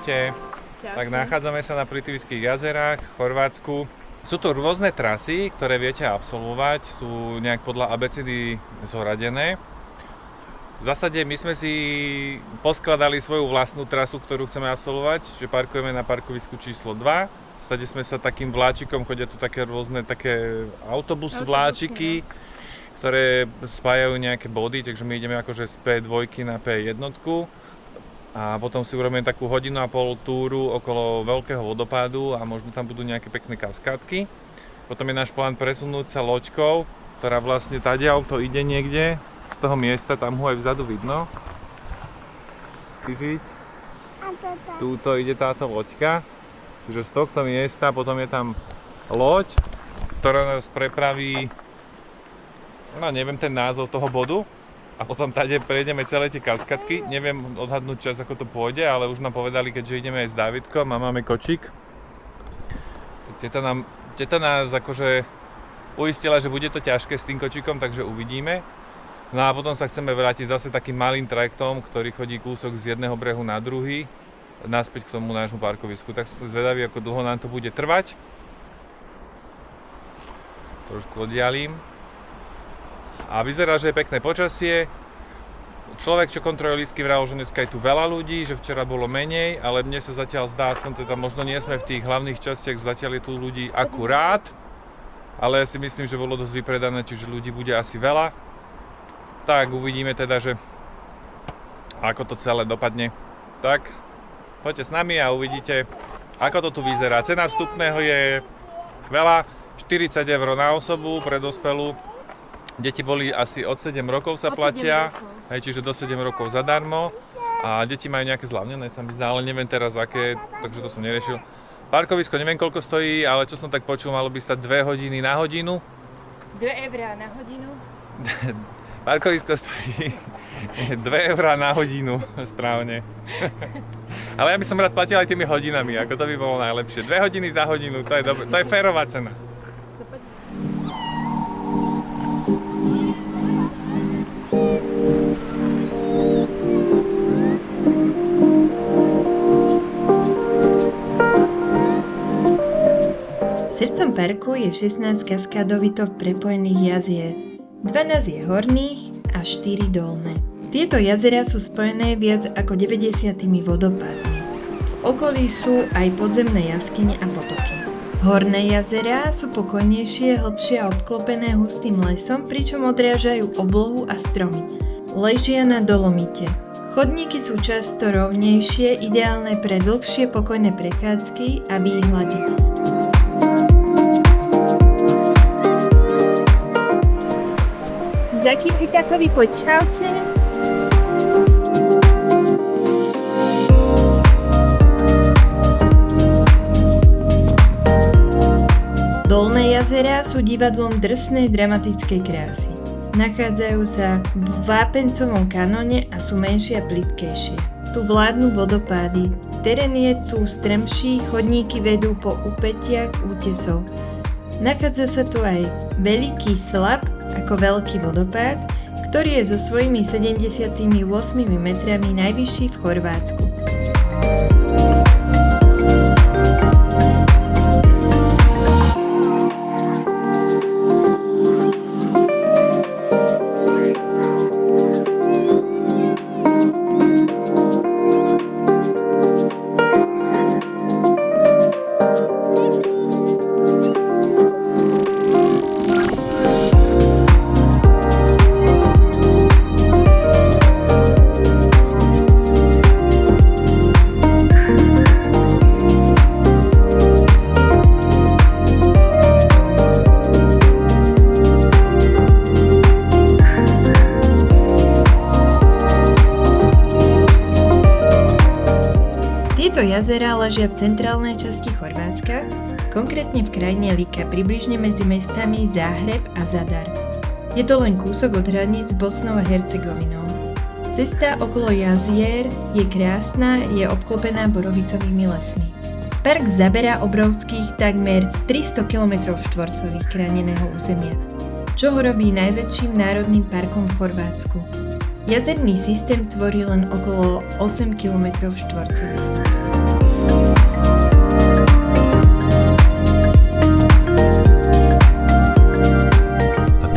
Čaute. Čaute. Tak nachádzame sa na Plitvických jazerách v Chorvátsku. Sú tu rôzne trasy, ktoré viete absolvovať, sú nejak podľa abecedy zoradené. V zásade my sme si poskladali svoju vlastnú trasu, ktorú chceme absolvovať, čiže parkujeme na parkovisku číslo 2. Stade sme sa takým vláčikom, chodia tu také rôzne autobus vláčiky, ktoré spájajú nejaké body, takže my ideme akože z P2 na P1 a potom si urobíme takú 1,5 hodinu túru okolo veľkého vodopádu a možno tam budú nejaké pekné kaskádky. Potom je náš plán presunúť sa loďkou, ktorá vlastne tadiaľ to ide niekde z toho miesta, tam ho aj vzadu vidno. Kyžiť. Túto ide táto loďka, čiže z tohto miesta potom je tam loď, ktorá nás prepraví, no neviem ten názov toho bodu, a potom tady prejdeme celé tie kaskadky. Neviem odhadnúť čas, ako to pôjde, ale už nám povedali, keďže ideme aj s Dávidkom a máme kočík. Teta nás akože uistila, že bude to ťažké s tým kočíkom, takže uvidíme. No a potom sa chceme vrátiť zase takým malým trajektom, ktorý chodí kúsok z jedného brehu na druhý, naspäť k tomu nášmu parkovisku. Tak som zvedavý, ako dlho nám to bude trvať. Trošku oddialím. A vyzerá, že je pekné počasie. Človek, čo kontroluje lístky, vravel, že dneska je tu veľa ľudí, že včera bolo menej, ale mne sa zatiaľ zdá, aspoň teda možno nie sme v tých hlavných častiach, zatiaľ je tu ľudí akurát, ale ja si myslím, že bolo dosť vypredané, čiže ľudí bude asi veľa. Tak uvidíme teda, že ako to celé dopadne. Tak, poďte s nami a uvidíte, ako to tu vyzerá. Cena vstupného je veľa, 40 € na osobu pre dospelú. Deti boli asi od 7 rokov sa platia, hej, čiže do 7 rokov zadarmo. A deti majú nejaké zľavnené, sa mi zdá, ale neviem teraz aké, takže to som neriešil. Parkovisko neviem koľko stojí, ale čo som tak počul, malo by stať 2 hodiny na hodinu. 2 € na hodinu? Parkovisko stojí 2 € na hodinu, správne. Ale ja by som rád platil aj tými hodinami, ako to by bolo najlepšie. 2 hodiny za hodinu, to je férová cena. Srdcom parku je 16 kaskádovito prepojených jazier. 12 je horných a 4 dolné. Tieto jazera sú spojené viac ako 90 vodopádmi. V okolí sú aj podzemné jaskyne a potoky. Horné jazerá sú pokojnejšie, hlbšie a obklopené hustým lesom, pričom odrážajú oblohu a stromy. Ležia na dolomite. Chodníky sú často rovnejšie, ideálne pre dlhšie pokojné prechádzky a výhľady. Zakývky tatovi, poď, čaute. Dolné jazerá sú divadlom drsnej dramatickej krásy. Nachádzajú sa v vápencovom kanóne a sú menšie a plytkejšie. Tu vládnu vodopády. Terén je tu strmší, chodníky vedú po úpetiach útesov. Nachádza sa tu aj Veľký slap ako veľký vodopád, ktorý je so svojimi 78 metrami najvyšší v Chorvátsku. Tieto jazerá ležia v centrálnej časti Chorvátska, konkrétne v krajine Lika, približne medzi mestami Záhreb a Zadar. Je to len kúsok od hraníc s Bosnou a Hercegovinou. Cesta okolo jazier je krásna, je obklopená borovicovými lesmi. Park zaberá obrovských takmer 300 km štvorcových chráneného územia, čo ho robí najväčším národným parkom v Chorvátsku. Jazerný systém tvorí len okolo 8 km štvorcových.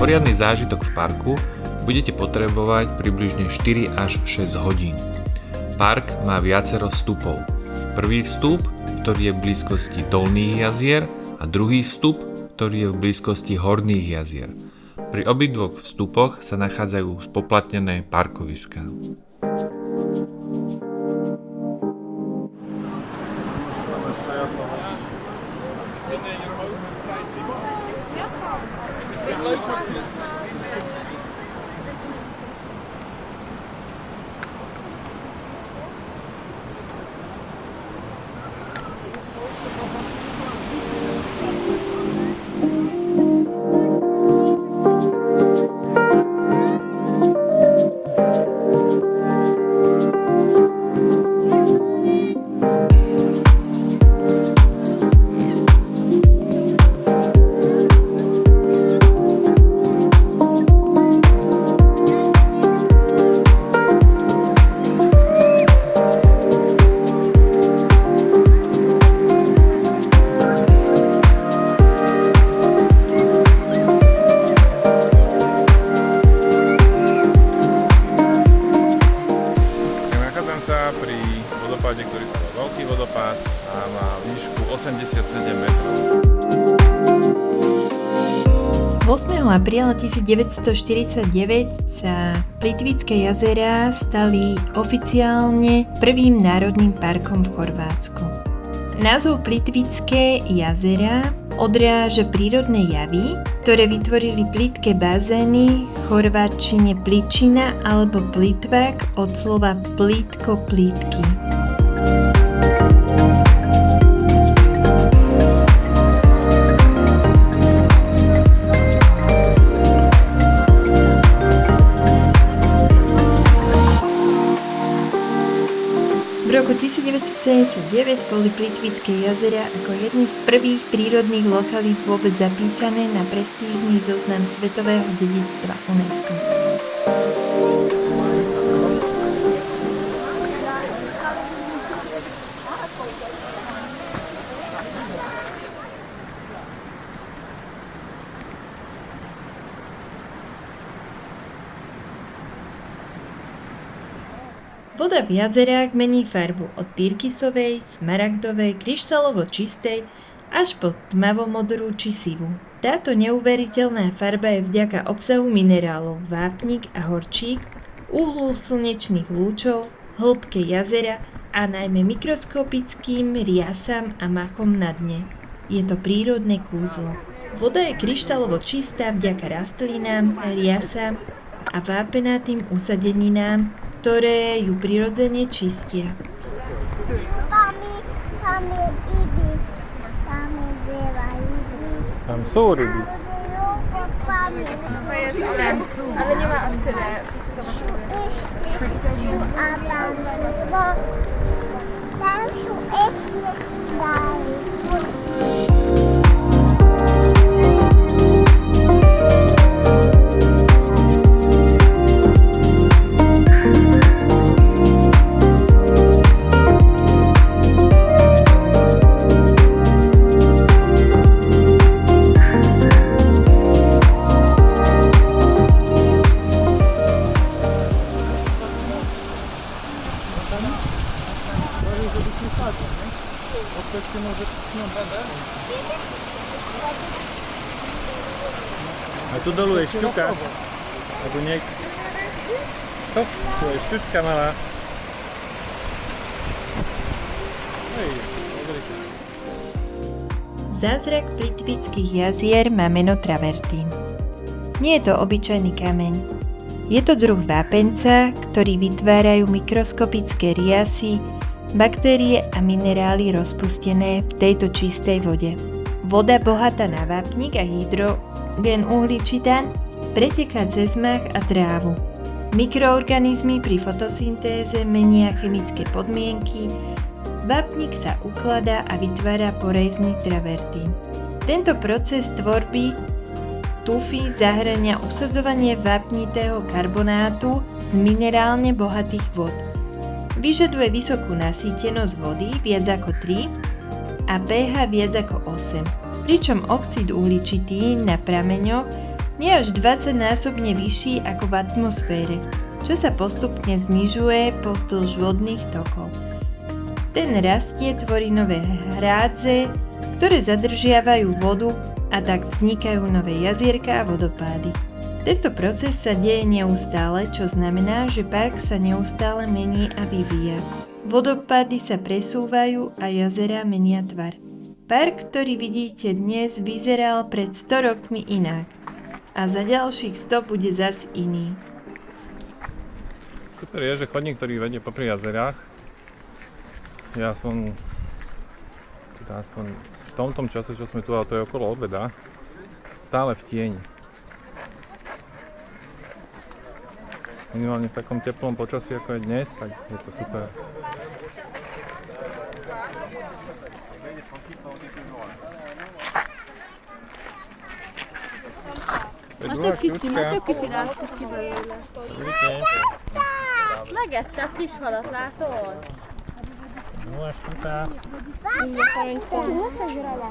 poriadny zážitok v parku budete potrebovať približne 4 až 6 hodín. Park má viacero vstupov. Prvý vstup, ktorý je v blízkosti dolných jazier, a druhý vstup, ktorý je v blízkosti horných jazier. Pri obidvoch vstupoch sa nachádzajú spoplatnené parkoviská. Pri vodopáde, ktorý sa volá Veľký vodopád a má výšku 87 metrov. 8. apríla 1949 sa Plitvické jazerá stali oficiálne prvým národným parkom v Chorvátsku. Názov Plitvické jazerá odráža prírodné javy, ktoré vytvorili plitké bazény, v chorváčine pličina alebo plitvák od slova plítko plítky. V roku 1979 boli Plitvické jazerá ako jedny z prvých prírodných lokalít vôbec zapísané na prestížny zoznam svetového dedičstva UNESCO. Voda v jazerách mení farbu od tyrkysovej, smaragdovej, kryštálovo čistej až po tmavomodrú či sivú. Táto neuveriteľná farba je vďaka obsahu minerálov vápnik a horčík, uhlu slnečných lúčov, hĺbke jazera a najmä mikroskopickým riasam a machom na dne. Je to prírodné kúzlo. Voda je kryštálovo čistá vďaka rastlinám, riasam a vápenatým usadeninám, ktoré ju prirodzene čistia. Tam sú ryby. Tam sú. Ale nemá v sebe. Tam sú ešte ďalej. A tu dolu je šťuka. A tu tu je šťučka malá. Zázrak Plitvických jazier má meno travertín. Nie je to obyčajný kameň. Je to druh vápenca, ktorý vytvárajú mikroskopické riasy, baktérie a minerály rozpustené v tejto čistej vode. Voda bohatá na vápnik a hydrogén uhličitán preteká cez mach a trávu. Mikroorganizmy pri fotosyntéze menia chemické podmienky, vápnik sa ukladá a vytvára porézny travertín. Tento proces tvorby tufy zahŕňa usadzovanie vápnitého karbonátu z minerálne bohatých vod. Vyžaduje vysokú nasýtenosť vody viac ako 3 a pH viac ako 8, pričom oxid uhličitý na prameňoch Nie až 20-násobne vyšší ako v atmosfére, čo sa postupne znižuje pozdĺž vodných tokov. Ten rastie tvorí nové hrádze, ktoré zadržiavajú vodu a tak vznikajú nové jazierka a vodopády. Tento proces sa deje neustále, čo znamená, že park sa neustále mení a vyvíja. Vodopády sa presúvajú a jazerá menia tvar. Park, ktorý vidíte dnes, vyzeral pred 100 rokmi inak a za ďalších 100 bude zas iný. Super je, že chodník, ktorý vedie popri jazerách, je aspoň v tomto čase, čo sme tu, ale to je okolo obeda, stále v tieni. Minimálne v takom teplom počasí, ako je dnes, tak je to super. Nagyon kicsi látszik ki belőle. Megette a kis halat, látod? No, štuka. Toho sežrala.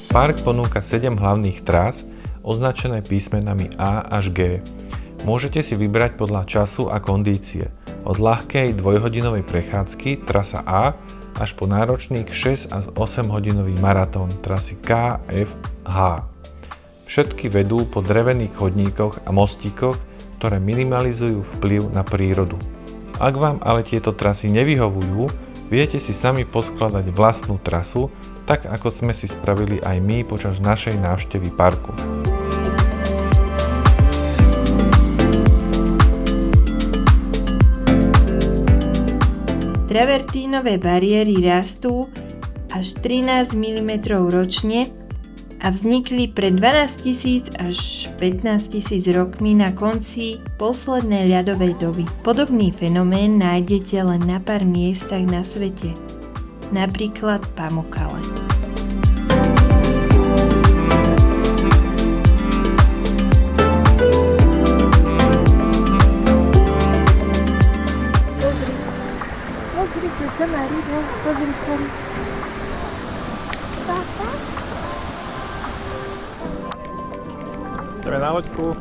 Park ponúka 7 hlavných trás, označené písmenami A až G. Môžete si vybrať podľa času a kondície. Od ľahkej 2-hodinovej prechádzky trasa A až po náročný 6 až 8 hodinový maratón trasy K, F, H. Všetky vedú po drevených chodníkoch a mostíkoch, ktoré minimalizujú vplyv na prírodu. Ak vám ale tieto trasy nevyhovujú, viete si sami poskladať vlastnú trasu, tak ako sme si spravili aj my počas našej návštevy parku. Travertínové bariéry rastú až 13 mm ročne a vznikli pred 12 000 až 15 000 rokmi na konci poslednej ľadovej doby. Podobný fenomén nájdete len na pár miestach na svete, napríklad Pamukkale. Pozri sa. Papa? Ideme na loďku.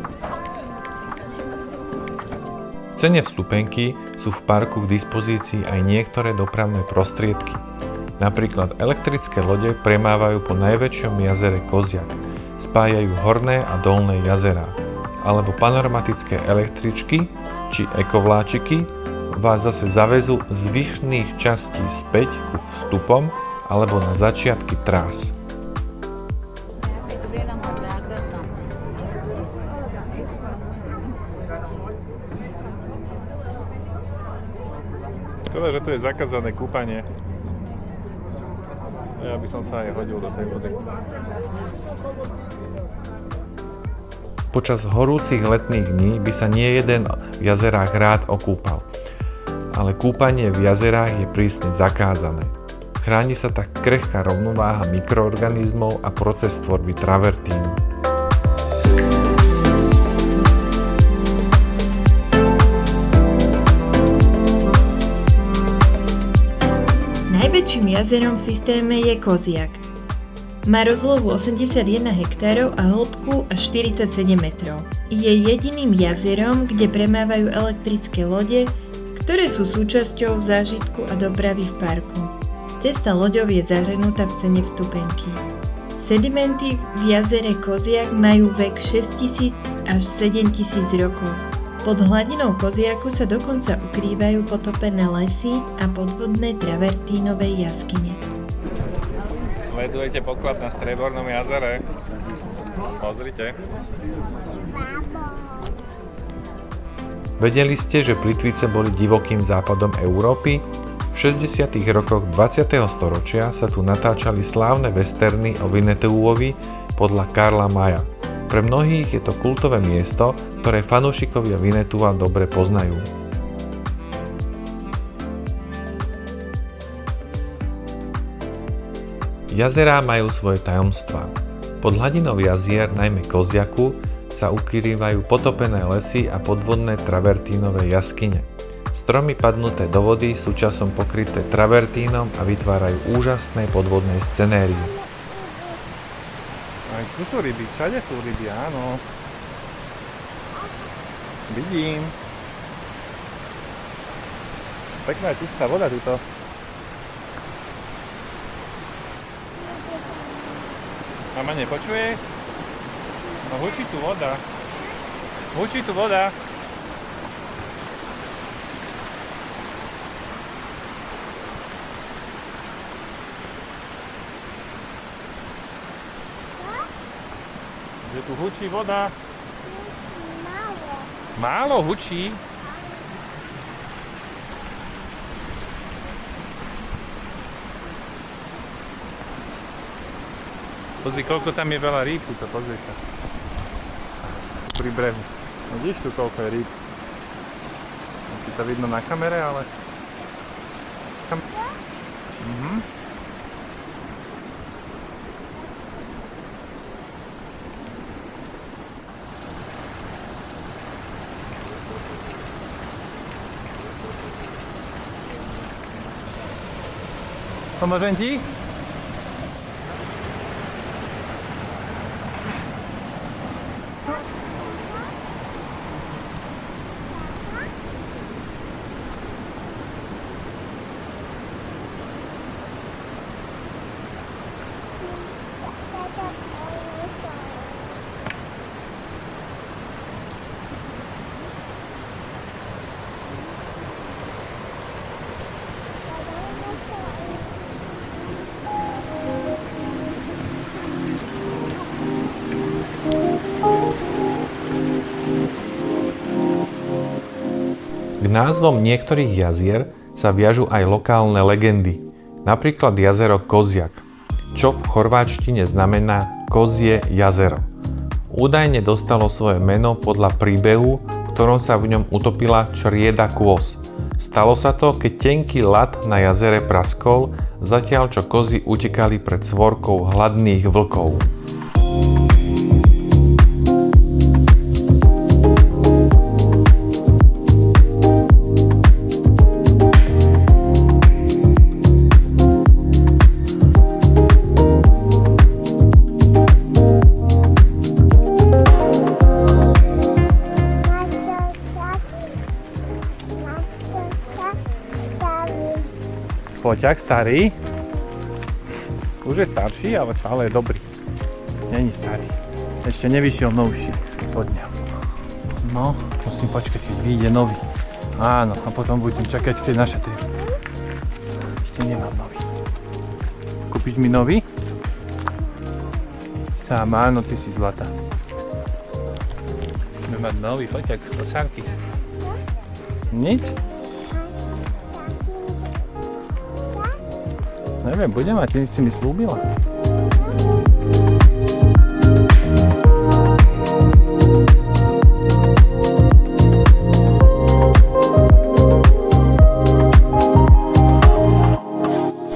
V cene vstupenky sú v parku k dispozícii aj niektoré dopravné prostriedky. Napríklad elektrické lode premávajú po najväčšom jazere Kozjak, spájajú horné a dolné jazerá, alebo panoramatické električky či ekovláčiky vás zase zavezú z vyšných častí späť ku vstupom alebo na začiatky trás. Škoda, že tu je zakázané kúpanie. Ja by som sa aj hodil do tej vody. Počas horúcich letných dní by sa nie jeden v jazerách rád okúpal. Ale kúpanie v jazerách je prísne zakázané. Chráni sa tak krehká rovnováha mikroorganizmov a proces tvorby travertínu. Najväčším jazerom v systéme je Kozjak. Má rozlohu 81 hektárov a hĺbku až 47 metrov. Je jediným jazerom, kde premávajú elektrické lode, ktoré sú súčasťou zážitku a dopravy v parku. Cesta loďou je zahrnutá v cene vstupenky. Sedimenty v jazere Kozjak majú vek 6000 až 7000 rokov. Pod hladinou Kozjaku sa dokonca ukrývajú potopené lesy a podvodné travertínové jaskyne. Sledujete poklad na Striebornom jazere. Pozrite. Vedeli ste, že Plitvice boli divokým západom Európy? V 60. rokoch 20. storočia sa tu natáčali slávne westerny o Winnetouovi podľa Karla Maya. Pre mnohých je to kultové miesto, ktoré fanúšikovia Winnetoua dobre poznajú. Jazerá majú svoje tajomstvá. Pod hladinou jazier, najmä Koziaku, sa ukrývajú potopené lesy a podvodné travertínové jaskyne. Stromy padnuté do vody sú časom pokryté travertínom a vytvárajú úžasné podvodné scenérie. Aj tu sú ryby, všade sú ryby, áno. Vidím. Pekná čistá voda tuto. Mama nepočuje? No hučí tu voda. Hučí tu voda. Že tu hučí voda. Málo hučí. Pozri, koľko tam je veľa rýb, to pozri sa. Pri brehu. No vidíš tu, koľko je rýb. Asi to vidno na kamere, ale... Pomôžem ti? K názvom niektorých jazier sa viažu aj lokálne legendy, napríklad jazero Kozjak, čo v chorváčtine znamená Kozje jazero. Údajne dostalo svoje meno podľa príbehu, v ktorom sa v ňom utopila črieda kôz. Stalo sa to, keď tenký ľad na jazere praskol, zatiaľ čo kozy utekali pred svorkou hladných vlkov. Poťak starý. Už je starší, ale stále je dobrý. Není starý. Ešte nevyšiel novší pod ňa. No, musím počkať, keď vyjde nový. Áno, a potom budem čakať, keď našetrí. Ešte nemám nový. Kúpiš mi nový? Sám, áno, ty si zlatá. Budeme mať nový foťak od Sárky. Nič? Neviem, budem mať, ty si mi slúbila.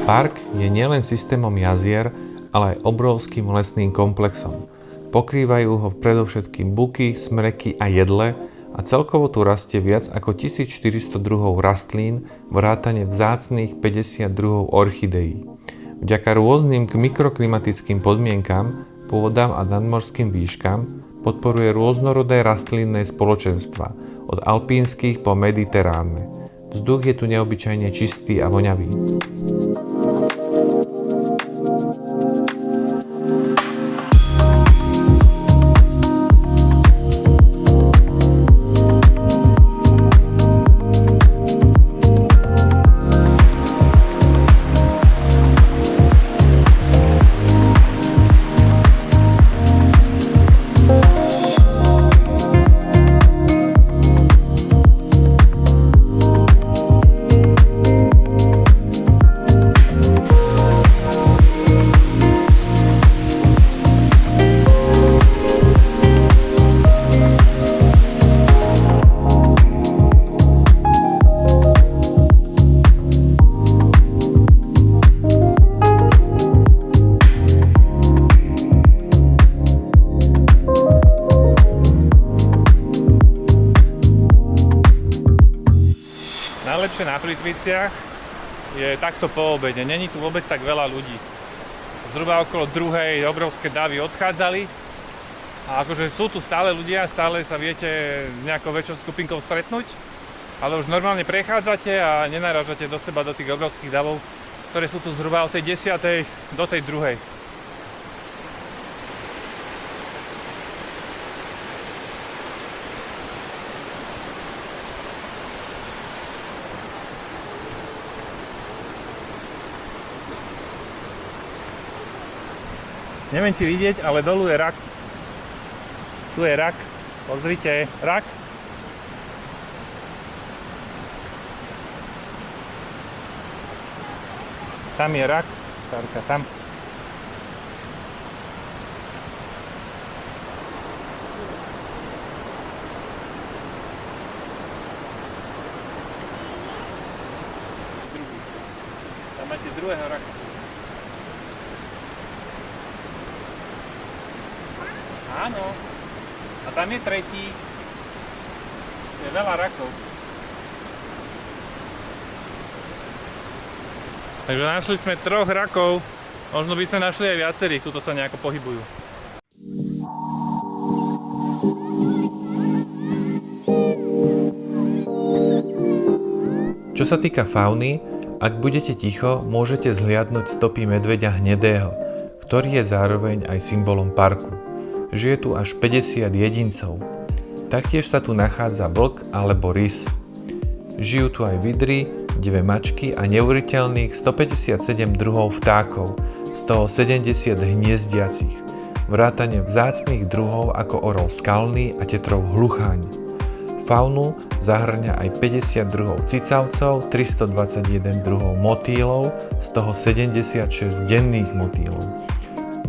Park je nielen systémom jazier, ale aj obrovským lesným komplexom. Pokrývajú ho predovšetkým buky, smreky a jedle a celkovo tu rastie viac ako 1400 druhov rastlín, vrátane vzácnych 50 druhov orchideí. Vďaka rôznym mikroklimatickým podmienkam, pôdam a nadmorským výškam podporuje rôznorodé rastlinné spoločenstva, od alpínskych po mediteránne. Vzduch je tu neobyčajne čistý a voňavý. najlepšie na Plitviciach je takto po obede. Není tu vôbec tak veľa ľudí. Zhruba okolo 2:00 obrovské davy odchádzali. A akože sú tu stále ľudia, stále sa viete nejakou väčšou skupinkou stretnúť. Ale už normálne prechádzate a nenarážate do seba do tých obrovských davov, ktoré sú tu zhruba od tej 10:00 do tej 2:00. Neviem, či vidieť, ale dolu je rak. Tu je rak. Pozrite, rak. Tam je rak. Šárka, tam. Tam máte druhého raka. Áno. A tam je tretí. Je veľa rakov. Takže našli sme 3 rakov. Možno by sme našli aj viacerých, tuto sa nejako pohybujú. Čo sa týka fauny, ak budete ticho, môžete zhliadnuť stopy medveďa hnedého, ktorý je zároveň aj symbolom parku. Žije tu až 50 jedincov. Taktiež sa tu nachádza vlk alebo rys. Žijú tu aj vidry, 2 mačky a neuveriteľných 157 druhov vtákov, z toho 70 hniezdiacich, vrátane vzácnych druhov ako orol skalný a tetrov hlucháň. Faunu zahŕňa aj 50 druhov cicavcov, 321 druhov motýlov, z toho 76 denných motýlov,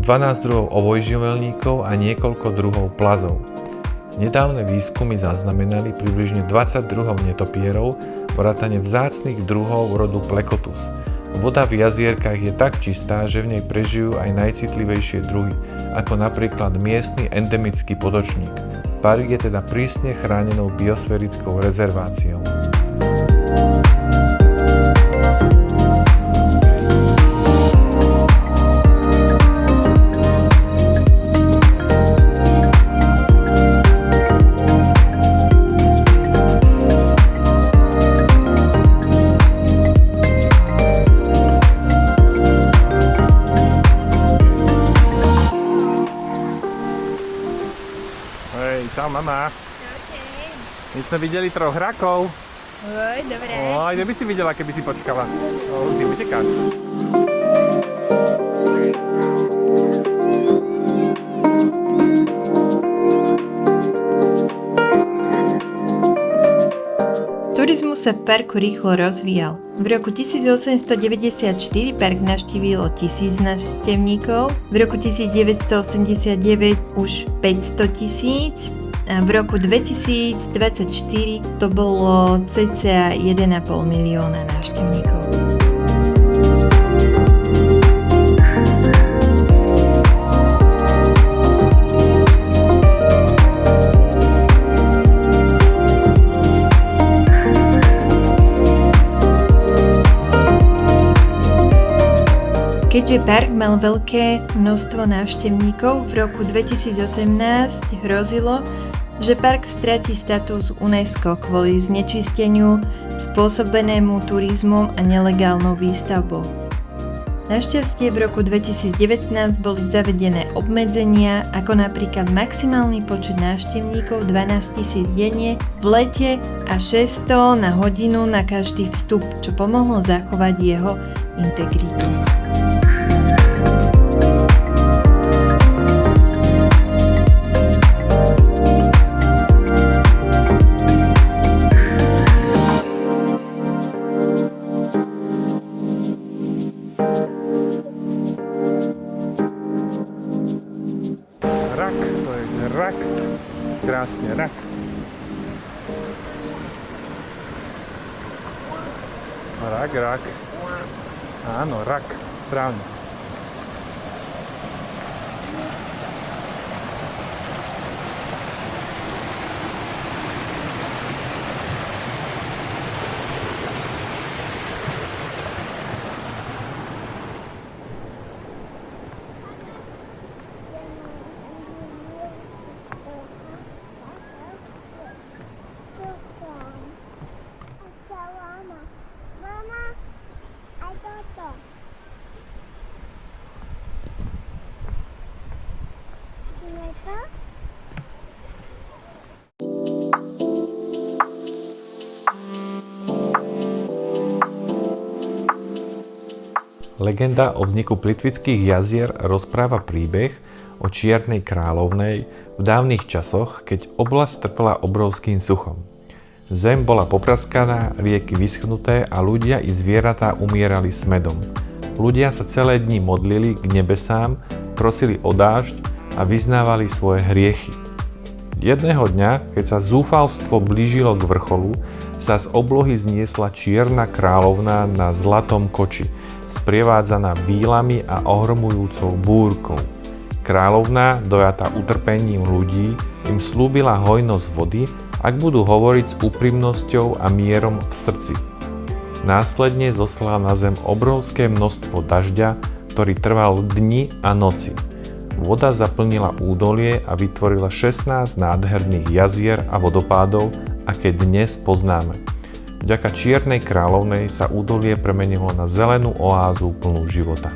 12 druhov obojživelníkov a niekoľko druhov plazov. Nedávne výskumy zaznamenali približne 20 druhov netopierov, vrátane vzácnych druhov rodu Plecotus. Voda v jazierkách je tak čistá, že v nej prežijú aj najcitlivejšie druhy, ako napríklad miestny endemický podočník. Park je teda prísne chránenou biosférickou rezerváciou. Čau mama. My sme videli 3 rakov. Oj, dobre. Oj, kde by si videla, keby si počkala? Ty utekáš. Turizmus sa v parku rýchlo rozvíjal. V roku 1894 park navštívilo 1000 návštevníkov, v roku 1989 už 500 000 a v roku 2024 to bolo cca 1,5 milióna návštevníkov. Keďže park mal veľké množstvo návštevníkov, v roku 2018 hrozilo, že park stratí status UNESCO kvôli znečisteniu spôsobenému turizmom a nelegálnou výstavbou. Našťastie v roku 2019 boli zavedené obmedzenia, ako napríklad maximálny počet návštevníkov 12 000 denne v lete a 600 na hodinu na každý vstup, čo pomohlo zachovať jeho integritu. Rak, to je rak. Krásne, rak. Rak, rak. Áno, rak, správne. Legenda o vzniku Plitvických jazier rozpráva príbeh o Čiernej kráľovnej v dávnych časoch, keď oblasť trpela obrovským suchom. Zem bola popraskaná, rieky vyschnuté a ľudia i zvieratá umierali smedom. Ľudia sa celé dni modlili k nebesám, prosili o dážď a vyznávali svoje hriechy. Jedného dňa, keď sa zúfalstvo blížilo k vrcholu, sa z oblohy zniesla Čierna kráľovná na zlatom koči, sprevádzaná vílami a ohromujúcou búrkou. Kráľovná, dojatá utrpením ľudí, im slúbila hojnosť vody, ak budú hovoriť s úprimnosťou a mierom v srdci. Následne zoslala na zem obrovské množstvo dažďa, ktorý trval dni a noci. Voda zaplnila údolie a vytvorila 16 nádherných jazier a vodopádov, aké dnes poznáme. Vďaka Čiernej kráľovnej sa údolie premenilo na zelenú oázu plnú života.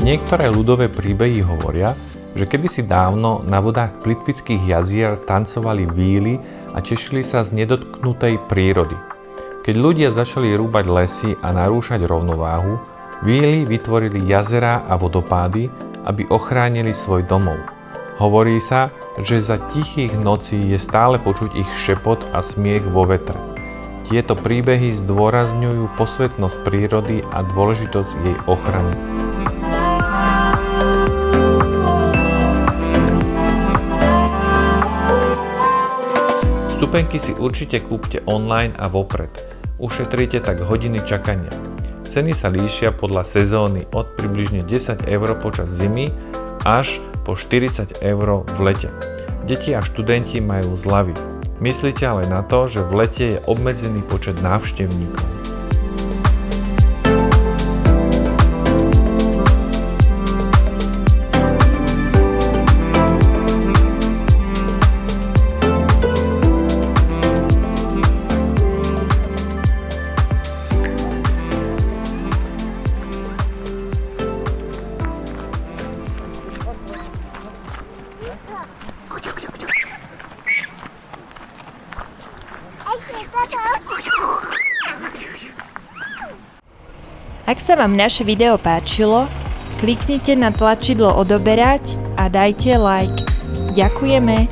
Niektoré ľudové príbehy hovoria, že kedysi dávno na vodách Plitvických jazier tancovali víly a tešili sa z nedotknutej prírody. Keď ľudia začali rúbať lesy a narúšať rovnováhu, víly vytvorili jazerá a vodopády, aby ochránili svoj domov. Hovorí sa, že za tichých nocí je stále počuť ich šepot a smiech vo vetre. Tieto príbehy zdôrazňujú posvetnosť prírody a dôležitosť jej ochrany. Vstupenky si určite kúpte online a vopred. Ušetrite tak hodiny čakania. Ceny sa líšia podľa sezóny od približne 10 € počas zimy až po 40 € v lete. Deti a študenti majú zľavy. Myslite ale na to, že v lete je obmedzený počet návštevníkov. Ak sa vám naše video páčilo, kliknite na tlačidlo odoberať a dajte like. Ďakujeme.